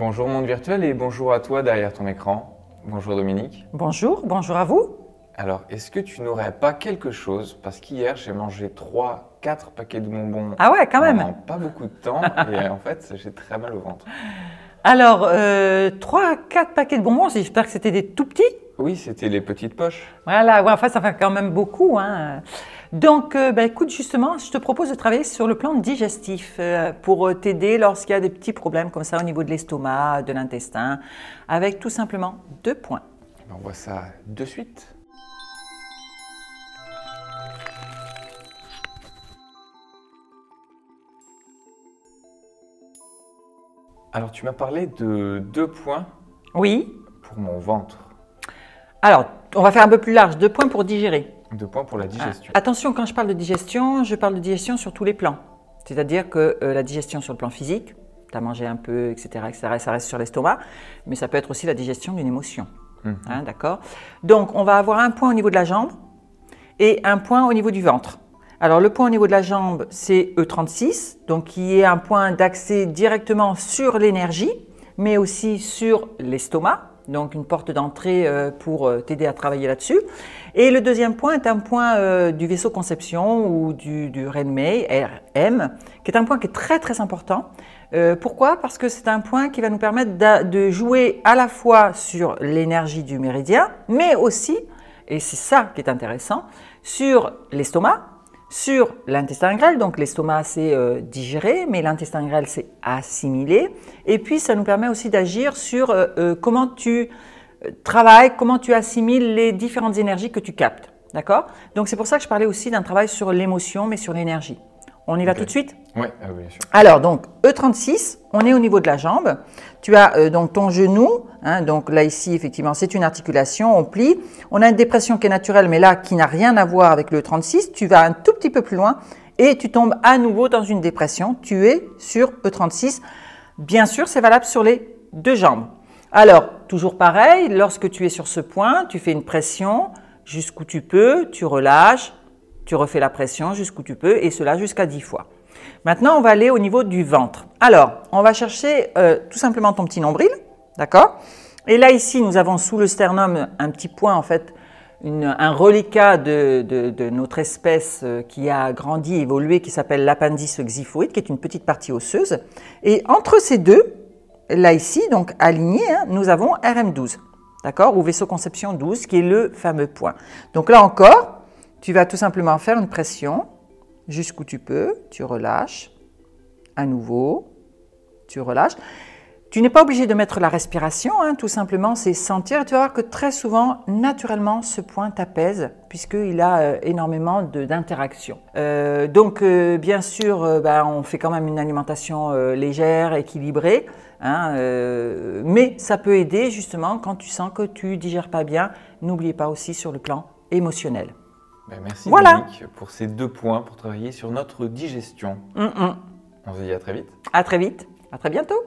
Bonjour monde virtuel et bonjour à toi derrière ton écran. Bonjour Dominique. Bonjour, bonjour à vous. Alors, est-ce que tu n'aurais pas quelque chose, parce qu'hier j'ai mangé 3-4 paquets de bonbons Ah ouais, quand même. en pas beaucoup de temps et en fait j'ai très mal au ventre. Alors, 3-4 paquets de bonbons, j'espère que c'était des tout petits. Oui, c'était les petites poches. Voilà, ouais, enfin ça fait quand même beaucoup, hein. Donc, écoute, justement, je te propose de travailler sur le plan digestif pour t'aider lorsqu'il y a des petits problèmes comme ça au niveau de l'estomac, de l'intestin, avec tout simplement 2 points. On voit ça de suite. Alors, tu m'as parlé de 2 points Oui. pour mon ventre. Alors, on va faire un peu plus large, 2 points pour digérer. 2 points pour la digestion. Attention, quand je parle de digestion sur tous les plans. C'est-à-dire que la digestion sur le plan physique, tu as mangé un peu, etc., ça reste sur l'estomac, mais ça peut être aussi la digestion d'une émotion. Hein, d'accord? Donc, on va avoir un point au niveau de la jambe et un point au niveau du ventre. Alors, le point au niveau de la jambe, c'est E36, donc qui est un point d'accès directement sur l'énergie, mais aussi sur l'estomac. Donc, une porte d'entrée pour t'aider à travailler là-dessus. Et le deuxième point est un point du vaisseau conception ou du Renmei, RM, qui est un point qui est très très important. Pourquoi? Parce que c'est un point qui va nous permettre de jouer à la fois sur l'énergie du méridien, mais aussi, et c'est ça qui est intéressant, sur l'estomac, sur l'intestin grêle. Donc l'estomac c'est digérer, mais l'intestin grêle c'est assimiler. Et puis ça nous permet aussi d'agir sur comment tu travailles, comment tu assimiles les différentes énergies que tu captes. D'accord? Donc c'est pour ça que je parlais aussi d'un travail sur l'émotion, mais sur l'énergie. On y va tout de suite? Oui, bien sûr. Alors, donc, E36, on est au niveau de la jambe. Tu as donc ton genou, hein, donc là ici, effectivement, c'est une articulation, on plie. On a une dépression qui est naturelle, mais là, qui n'a rien à voir avec le E36. Tu vas un tout petit peu plus loin et tu tombes à nouveau dans une dépression. Tu es sur E36. Bien sûr, c'est valable sur les 2 jambes. Alors, toujours pareil, lorsque tu es sur ce point, tu fais une pression jusqu'où tu peux, tu relâches, tu refais la pression jusqu'où tu peux et cela jusqu'à 10 fois. Maintenant, on va aller au niveau du ventre. Alors, on va chercher tout simplement ton petit nombril, d'accord? Et là, ici, nous avons sous le sternum un petit point, en fait, un reliquat de notre espèce qui a grandi, évolué, qui s'appelle l'appendice xiphoïde, qui est une petite partie osseuse. Et entre ces deux, là ici, donc aligné, hein, nous avons RM12, d'accord? Ou vaisseau conception 12, qui est le fameux point. Donc là encore, tu vas tout simplement faire une pression jusqu'où tu peux, tu relâches, à nouveau, tu relâches. Tu n'es pas obligé de mettre la respiration, hein, tout simplement, c'est sentir. Tu vas voir que très souvent, naturellement, ce point t'apaise puisqu'il a énormément d'interactions. Bien sûr, on fait quand même une alimentation légère, équilibrée, hein, mais ça peut aider justement quand tu sens que tu digères pas bien. N'oubliez pas aussi sur le plan émotionnel. Merci Voilà. Dominique pour ces 2 points pour travailler sur notre digestion. On se dit à très vite. À très vite, à très bientôt.